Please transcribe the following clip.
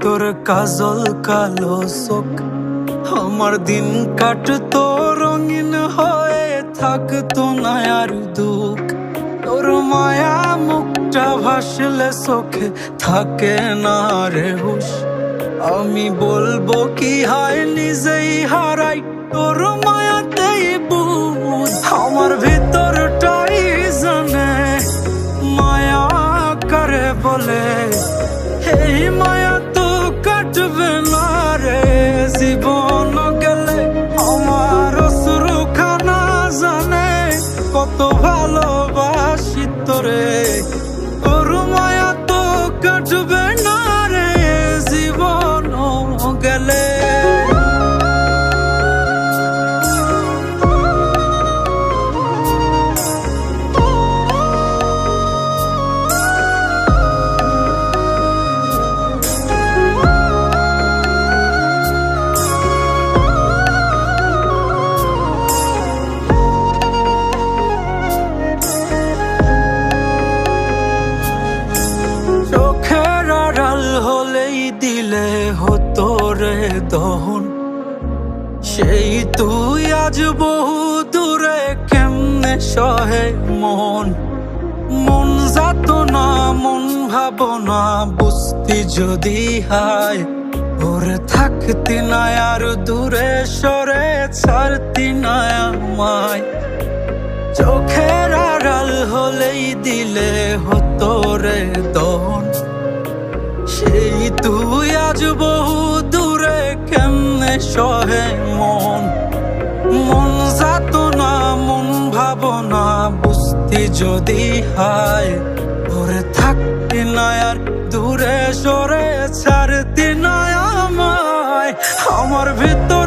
তোর কাজল কালো চোখ, আমার দিন কাটতো রঙিন হয়ে, থাকতো না আর দুঃখ। তোর মায়া মুখটা ভাসলে চোখে থাকে না রে হুশ। আমি বলবো কি হয় নিজেই হারাই তোর মায়াতেই বুঝ। আমার ভিতরটাই জানে মায়া করে বলে, এই মায়া তো কাটবে না রে জীবন গেলে। আমার অশ্রুখানা জানে কত ভালোবাসি তোরে, তোর মায়া তো কাটবে না রে জীবন গেলে। চোখের আড়াল হলেই দিলে হতো রে দহন, সেই তুই আজ বহু দূরে কেমনে সহে মন। মন যাতনা মন ভাবনা বুঝতি যদি হায়, ওরে থাকতি না আর দূরে সরে ছাড়তি না আমায়। চোখের আড়াল হলেই দিলে হতো রে দহন, সেই তুই আজ বহু দূরে কেমনে সহে মন। মন যাতনা মন ভাবনা বুঝতি যদি হায়, ওরে থাকতি না আর দূরে সরে ছাড়তি না আমায়। আমার ভিতর